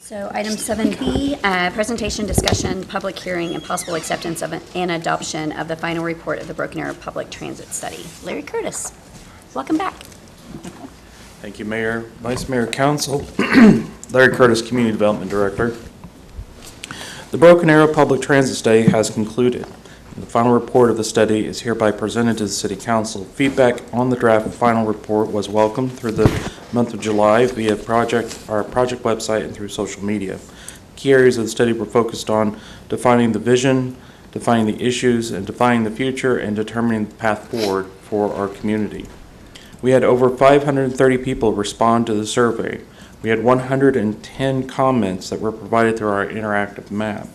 So item 7B, presentation, discussion, public hearing, and possible acceptance of an adoption of the final report of the Broken Arrow Public Transit Study. Larry Curtis, welcome back. Thank you, Mayor, Vice Mayor, Council. Larry Curtis, Community Development Director. The Broken Arrow Public Transit Study has concluded. The final report of the study is hereby presented to the City Council. Feedback on the draft final report was welcomed through the month of July via our project website and through social media. Key areas of the study were focused on defining the vision, defining the issues, and defining the future, and determining the path forward for our community. We had over 530 people respond to the survey. We had 110 comments that were provided through our interactive map.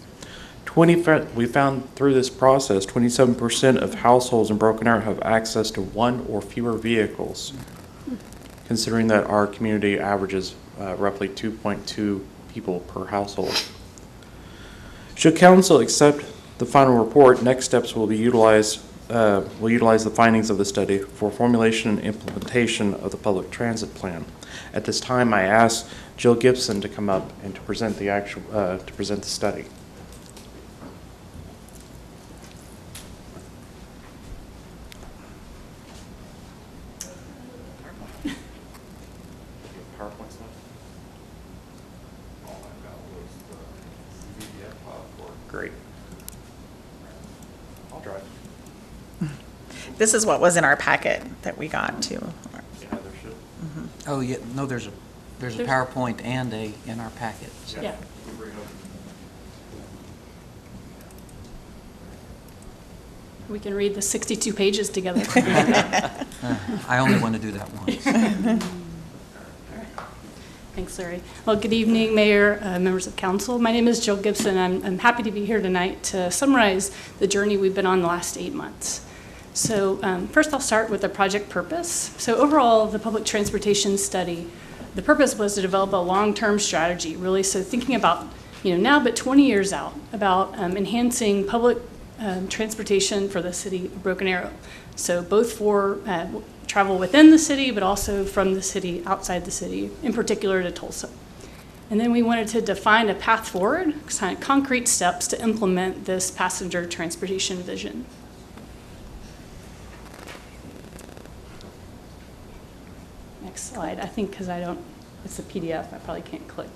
We found through this process, 27% of households in Broken Arrow have access to one or fewer vehicles, considering that our community averages roughly 2.2 people per household. Should Council accept the final report, next steps will utilize the findings of the study for formulation and implementation of the public transit plan. At this time, I ask Jill Gibson to come up and to present the study. Great. I'll drive. This is what was in our packet that we got too. Yeah, there should. Mm-hmm. Oh, yeah, no, there's a PowerPoint and in our packet. So. Yeah. We can read the 62 pages together. I only want to do that once. Thanks, Larry. Well, good evening, Mayor, members of Council. My name is Jill Gibson. I'm happy to be here tonight to summarize the journey we've been on the last 8 months. So first I'll start with the project purpose. So overall, the public transportation study, the purpose was to develop a long-term strategy, really, so thinking about, now but 20 years out, about enhancing public transportation for the city of Broken Arrow. So both for travel within the city, but also from the city, outside the city, in particular to Tulsa. And then we wanted to define a path forward, kind of concrete steps to implement this passenger transportation vision. Next slide. I think because it's a PDF, I probably can't click.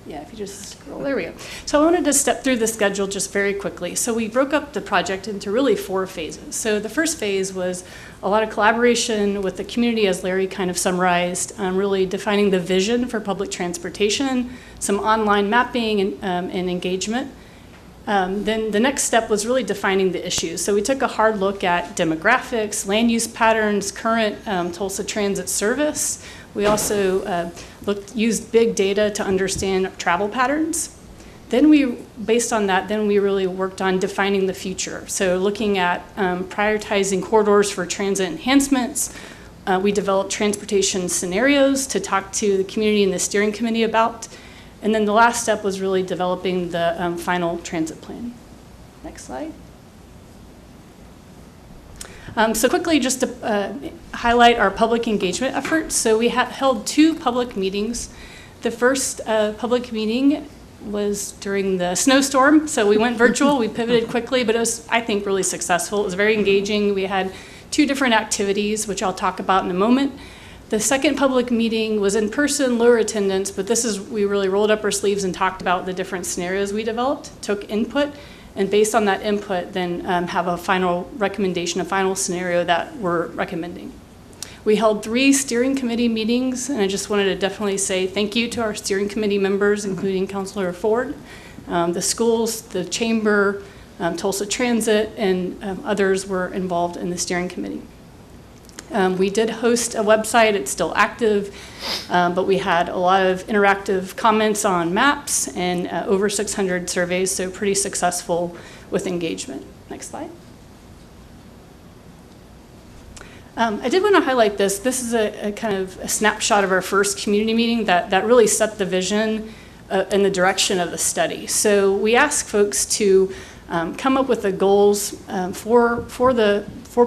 Yeah, if you just scroll, there we go. So I wanted to step through the schedule just very quickly. So we broke up the project into really 4 phases. So the first phase was a lot of collaboration with the community, as Larry kind of summarized, really defining the vision for public transportation, some online mapping and engagement. Then the next step was really defining the issues. So we took a hard look at demographics, land use patterns, current Tulsa transit service. We also used big data to understand travel patterns. Then based on that, we really worked on defining the future. So looking at prioritizing corridors for transit enhancements. We developed transportation scenarios to talk to the community and the steering committee about. And then the last step was really developing the final transit plan. Next slide. So quickly, just to highlight our public engagement efforts. So we held 2 public meetings. The first public meeting was during the snowstorm. So we went virtual, we pivoted quickly, but it was, I think, really successful. It was very engaging. We had 2 different activities, which I'll talk about in a moment. The second public meeting was in person, lower attendance, but we really rolled up our sleeves and talked about the different scenarios we developed, took input, and based on that input, then have a final recommendation, a final scenario that we're recommending. We held 3 steering committee meetings, and I just wanted to definitely say thank you to our steering committee members, including Councilor Ford, the schools, the chamber, Tulsa Transit, and others were involved in the steering committee. We did host a website, it's still active, but we had a lot of interactive comments on maps and over 600 surveys, so pretty successful with engagement. Next slide. I did want to highlight this. This is a kind of a snapshot of our first community meeting that really set the vision in the direction of the study. So we ask folks to come up with the goals for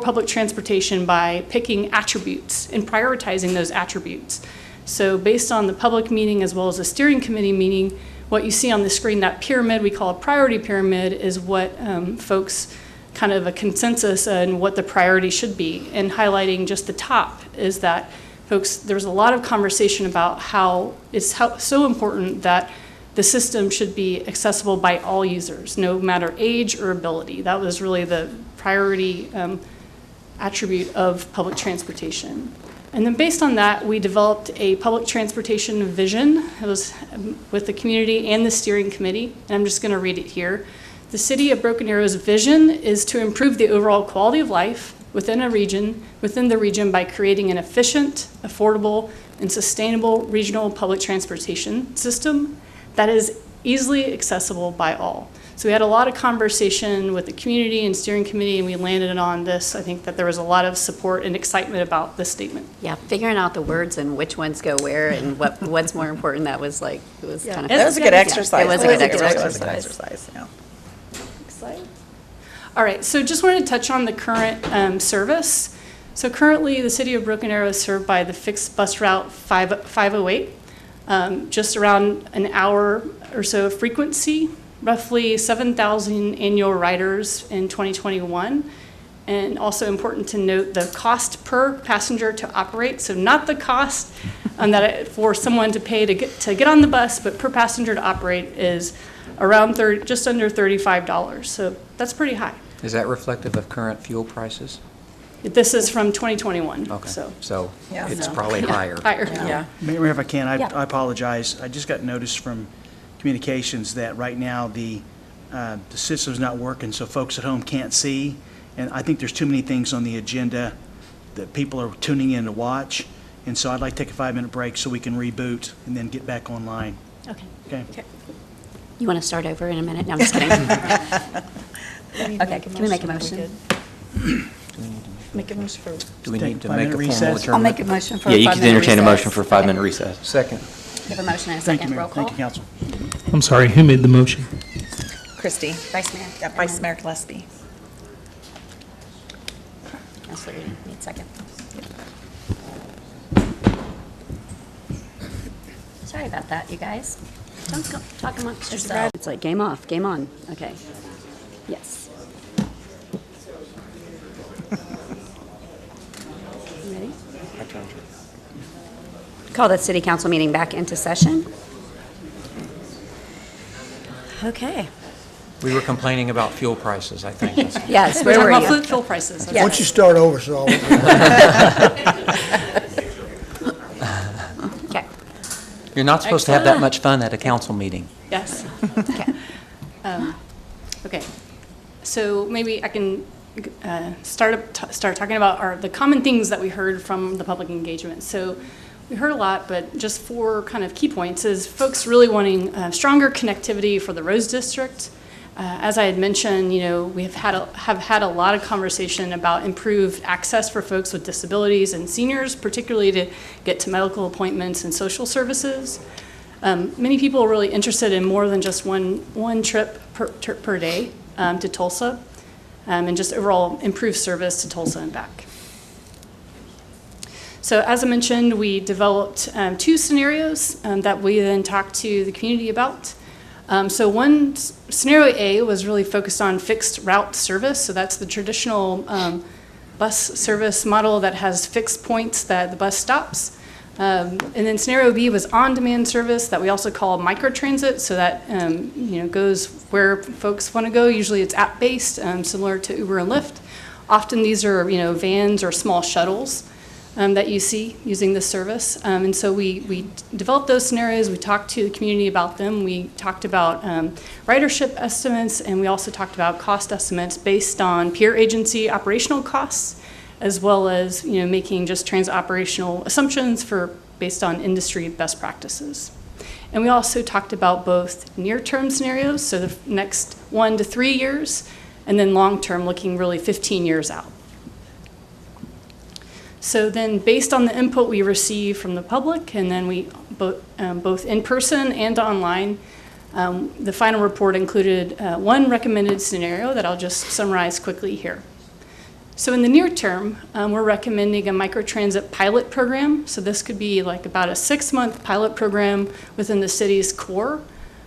public transportation by picking attributes and prioritizing those attributes. So based on the public meeting as well as the steering committee meeting, what you see on the screen, that pyramid we call a priority pyramid, is what folks kind of a consensus on what the priority should be. And highlighting just the top is that folks, there's a lot of conversation about how it's so important that the system should be accessible by all users, no matter age or ability. That was really the priority attribute of public transportation. And then based on that, we developed a public transportation vision. It was with the community and the steering committee, and I'm just going to read it here. The City of Broken Arrow's vision is to improve the overall quality of life within the region by creating an efficient, affordable, and sustainable regional public transportation system that is easily accessible by all. So we had a lot of conversation with the community and steering committee, and we landed on this. I think that there was a lot of support and excitement about this statement. Yeah, figuring out the words and which ones go where and what's more important, that was like, it was kind of. That was a good exercise. It was a good It was a good exercise. exercise, yeah. All right, so just wanted to touch on the current service. So currently, the City of Broken Arrow is served by the fixed bus route 508, just around an hour or so of frequency, roughly 7,000 annual riders in 2021. And also important to note the cost per passenger to operate, so not the cost for someone to pay to get on the bus, but per passenger to operate is around just under $35. So that's pretty high. Is that reflective of current fuel prices? This is from 2021. Okay, so Yeah. it's So- probably higher. higher. Yeah. Mayor, if I can, Yeah. I apologize. I just got notice from communications that right now the system's not working, so folks at home can't see. And I think there's too many things on the agenda that people are tuning in to watch. And so I'd like to take a 5-minute break so we can reboot and then get back online. Okay. Okay? You want to start over in a minute? No, I'm just kidding. Okay, can we make a motion? Make a motion for. Do we Take need to a make a 5-minute formal recess. adjournment? I'll make a motion for. Yeah, a you can 5-minute entertain a motion recess. for a 5-minute recess. Second. We have a motion and a Thank you, second. Mayor. Roll call. Thank you, council. I'm sorry, who made the motion? Christie. Vice Mayor. Yeah, Vice Mayor Gillespie. Councilor Eden, need a second. Sorry about that, you guys. Don't go, talk amongst yourselves. It's like game off, game on. Okay. Yes. You ready? Call the city council meeting back into session. Okay. We were complaining about fuel prices, I think. Yes, We're where were talking about you? fuel prices. Yes. Once you start over, so Okay. You're not supposed to have that much fun at a council meeting. Yes. Okay. Okay. So maybe I can start talking about the common things that we heard from the public engagement. So we heard a lot, but just 4 kind of key points is folks really wanting stronger connectivity for the Rose District. As I had mentioned, we have had a lot of conversation about improved access for folks with disabilities and seniors, particularly to get to medical appointments and social services. Many people are really interested in more than just one trip per day to Tulsa, and just overall improved service to Tulsa and back. So as I mentioned, we developed 2 scenarios that we then talked to the community about. So one scenario A was really focused on fixed route service. So that's the traditional bus service model that has fixed points that the bus stops. And then scenario B was on-demand service that we also call microtransit. So that goes where folks want to go. Usually it's app-based, similar to Uber and Lyft. Often these are vans or small shuttles that you see using this service. And so we developed those scenarios. We talked to the community about them. We talked about ridership estimates, and we also talked about cost estimates based on peer agency operational costs, as well as making just transit operational assumptions based on industry best practices. And we also talked about both near-term scenarios, so the next 1 to 3 years, and then long-term, looking really 15 years out. So then based on the input we received from the public, and then we both in person and online. The final report included one recommended scenario that I'll just summarize quickly here. So in the near term, we're recommending a microtransit pilot program. So this could be like about a 6-month pilot program within the city's core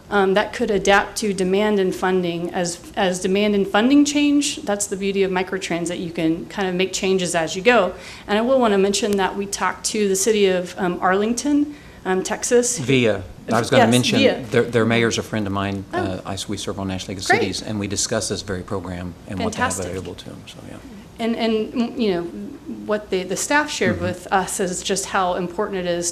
that could adapt to demand and funding. As demand and funding change, that's the beauty of microtransit. You can kind of make changes as you go. And I will want to mention that we talked to the city of Arlington, Texas. I was going to Yes, mention, VIA. their mayor's a friend of mine. We serve on National League of Great. Cities, and we discussed this very program and what they have Fantastic. available to them, so, yeah. And you know, what the staff shared with us is just how important it is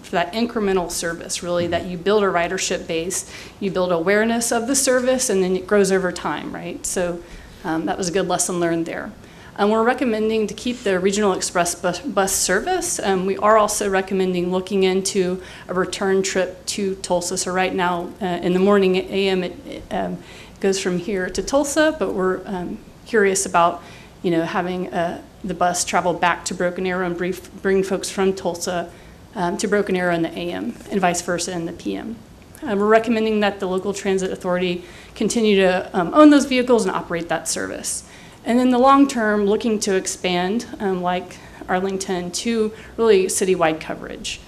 for that incremental service, really, that you build a ridership base, you build awareness of the service, and then it grows over time, right? So that was a good lesson learned there. We're recommending to keep the regional express bus service. We are also recommending looking into a return trip to Tulsa. So right now, in the morning at AM, it goes from here to Tulsa, but we're curious about, you know, having the bus travel back to Broken Arrow and bring folks from Tulsa to Broken Arrow in the AM and vice versa in the PM. We're recommending that the local transit authority continue to own those vehicles and operate that service. And in the long term, looking to expand, like Arlington, to really citywide coverage.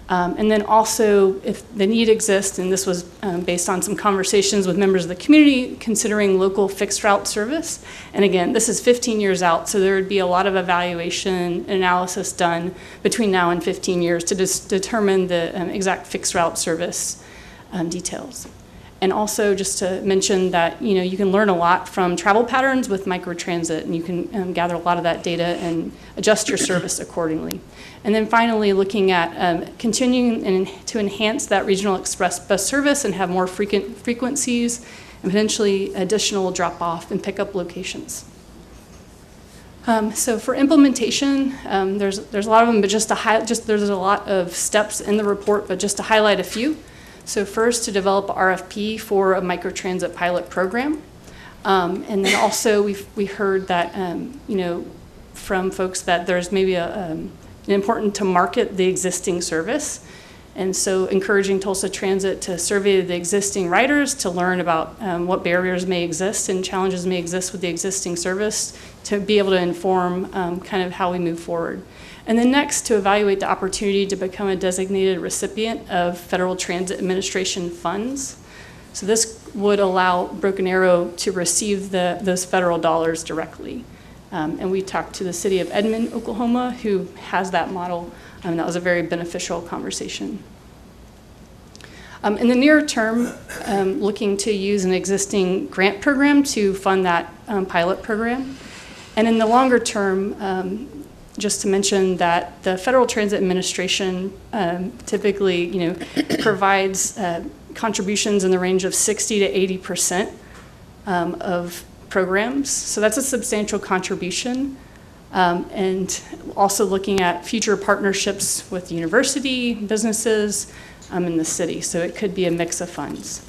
And then also, if the need exists, and this was based on some conversations with members of the community, considering local fixed route service. And again, this is 15 years out, so there would be a lot of evaluation and analysis done between now and 15 years to determine the exact fixed route service details. And also just to mention that, you know, you can learn a lot from travel patterns with microtransit, and you can gather a lot of that data and adjust your service accordingly. And then finally, looking at continuing to enhance that regional express bus service and have more frequencies and potentially additional drop-off and pickup locations. So for implementation, there's a lot of them, but there's a lot of steps in the report, but just to highlight a few. So first, to develop a RFP for a microtransit pilot program. And then also, we heard that, you know, from folks that there's maybe important to market the existing service. And so encouraging Tulsa Transit to survey the existing riders to learn about what barriers may exist and challenges may exist with the existing service to be able to inform kind of how we move forward. And then next, to evaluate the opportunity to become a designated recipient of Federal Transit Administration funds. So this would allow Broken Arrow to receive those federal dollars directly. And we talked to the city of Edmond, Oklahoma, who has that model, and that was a very beneficial conversation. In the near term, looking to use an existing grant program to fund that pilot program. And in the longer term, just to mention that the Federal Transit Administration typically, you know, provides contributions in the range of 60 to 80% of programs. So that's a substantial contribution. And also looking at future partnerships with university, businesses, in the city. So it could be a mix of funds.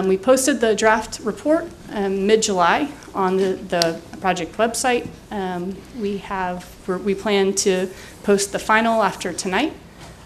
We posted the draft report mid-July on the project website. We plan to post the final after tonight.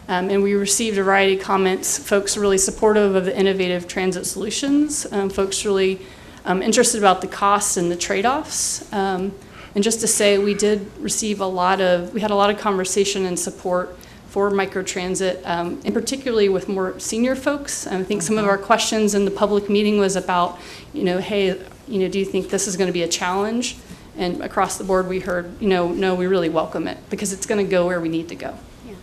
And we received a variety of comments, folks really supportive of the innovative transit solutions, folks really interested about the costs and the trade-offs. And just to say, we had a lot of conversation and support for microtransit, and particularly with more senior folks. I think some of our questions in the public meeting was about, you know, hey, you know, do you think this is going to be a challenge? And across the board, we heard, you know, no, we really welcome it because it's going to go where we need to go. Yeah.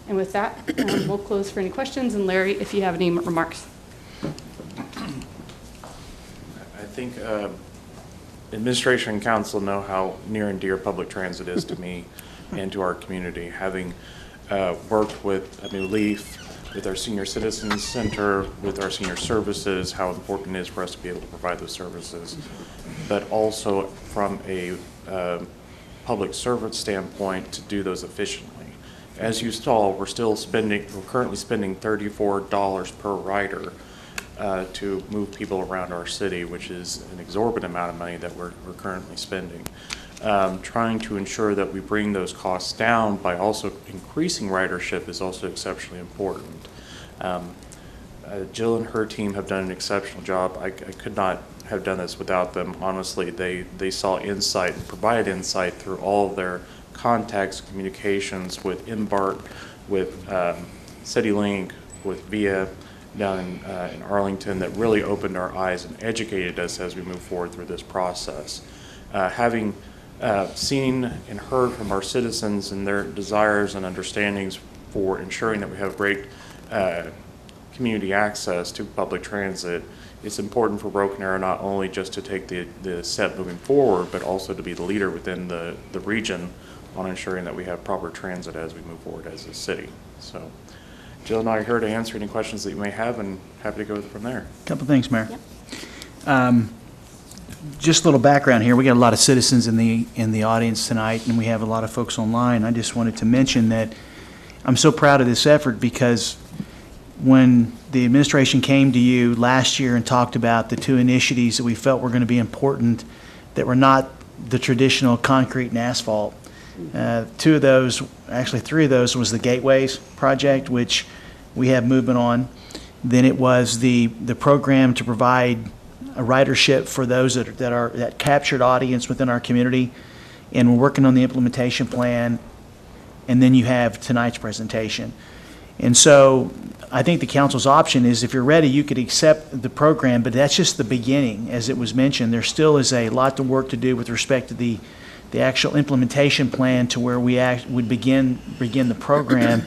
And with that, we'll close for any questions. And Larry, if you have any remarks. I think administration and council know how near and dear public transit is to me and to our community. Having worked with LEAF, with our Senior Citizens Center, with our senior services, how important it is for us to be able to provide those services. But also from a public service standpoint to do those efficiently. As you saw, we're currently spending $34 per rider to move people around our city, which is an exorbitant amount of money that we're currently spending. trying to ensure that we bring those costs down by also increasing ridership is also exceptionally important. Jill and her team have done an exceptional job. I could not have done this without them. Honestly, they saw insight and provided insight through all of their contacts, communications with Embark, with CityLink, with VIA down in Arlington, that really opened our eyes and educated us as we move forward through this process. Having seen and heard from our citizens and their desires and understandings for ensuring that we have great community access to public transit, it's important for Broken Arrow not only just to take the step moving forward, but also to be the leader within the region on ensuring that we have proper transit as we move forward as a city. So Jill and I are here to answer any questions that you may have, and happy to go from there. Couple things, Mayor. Just a little background here. We got a lot of citizens in the audience tonight, and we have a lot of folks online. I just wanted to mention that I'm so proud of this effort, because when the administration came to you last year and talked about the two initiatives that we felt were going to be important, that were not the traditional concrete and asphalt, two of those, actually three of those, was the Gateways project, which we have movement on. Then it was the program to provide a ridership for those that captured audience within our community, and we're working on the implementation plan. And then you have tonight's presentation. And so I think the council's option is, if you're ready, you could accept the program, but that's just the beginning. As it was mentioned, there still is a lot of work to do with respect to the actual implementation plan, to where we would begin the program.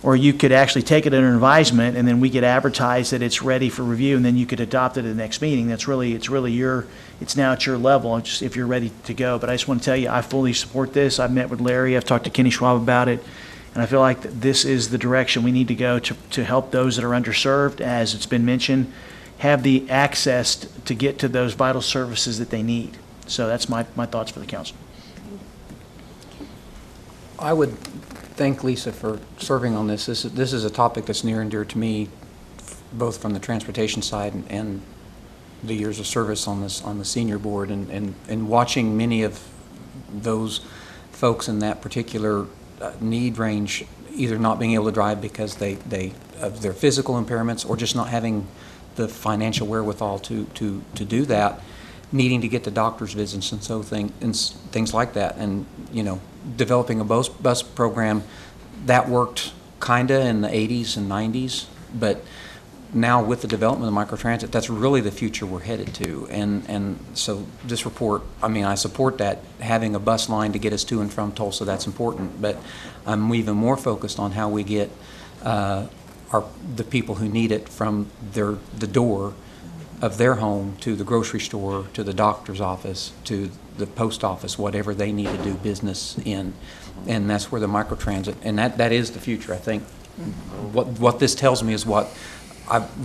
Or you could actually take it under advisement, and then we could advertise that it's ready for review, and then you could adopt it at the next meeting. It's now at your level, just if you're ready to go. But I just want to tell you, I fully support this. I've met with Larry, I've talked to Kenny Schwab about it, and I feel like this is the direction we need to go to help those that are underserved, as it's been mentioned, have the access to get to those vital services that they need. So that's my thoughts for the council. I would thank Lisa for serving on this. This is a topic that's near and dear to me, both from the transportation side and the years of service on the senior board, and watching many of those folks in that particular need range either not being able to drive because they of their physical impairments, or just not having the financial wherewithal to do that, needing to get to doctor's visits and things like that. And developing a bus program that worked kinda in the 80s and 90s, but now with the development of microtransit, that's really the future we're headed to. And so this report, I support that, having a bus line to get us to and from Tulsa, that's important, but I'm even more focused on how we get the people who need it from the door of their home to the grocery store, to the doctor's office, to the post office, whatever they need to do business in. And that's where the microtransit, and that is the future. I think what this tells me is what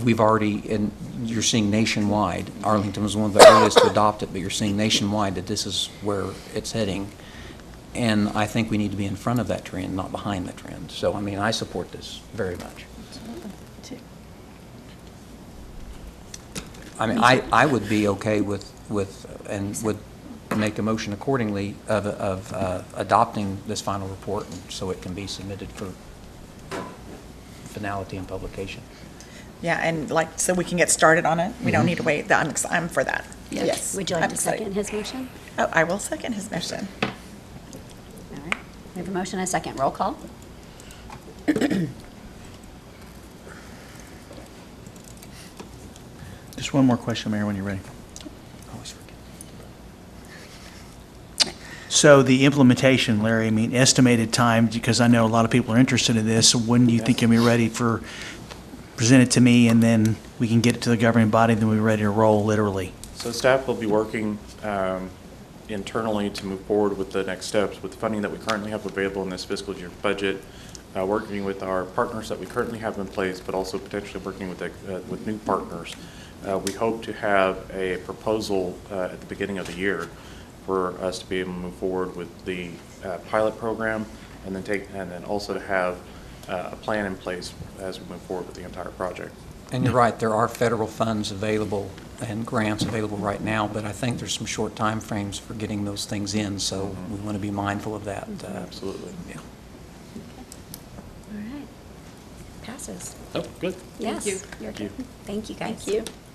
we've already, and you're seeing nationwide. Arlington was one of the earliest to adopt it, but you're seeing nationwide that this is where it's heading. And I think we need to be in front of that trend, not behind the trend. So, I support this very much. I would be okay with and would make a motion accordingly of adopting this final report, so it can be submitted for finality and publication. Yeah, and so we can get started on it. We don't need to wait. I'm for that. Yes. Would you like I'm to excited. second his motion? Oh, I will second his motion. All right. We have a motion and a second. Roll call. Just one more question, Mayor, when you're ready. Always forget. So the implementation, Larry, estimated time, because I know a lot of people are interested in this. So when do you think you'll be ready present it to me, and then we can get it to the governing body, then we'll be ready to roll, literally? So staff will be working internally to move forward with the next steps with the funding that we currently have available in this fiscal year budget, working with our partners that we currently have in place, but also potentially working with new partners. We hope to have a proposal at the beginning of the year for us to be able to move forward with the pilot program, and then also to have a plan in place as we move forward with the entire project. And you're right, there are federal funds available and grants available right now, but I think there's some short time frames for getting those things in, so we want to be mindful of that. Absolutely. Yeah. All right. Passes. Oh, good. Yes. you. You're Thank you. good. Thank you, guys. Thank you.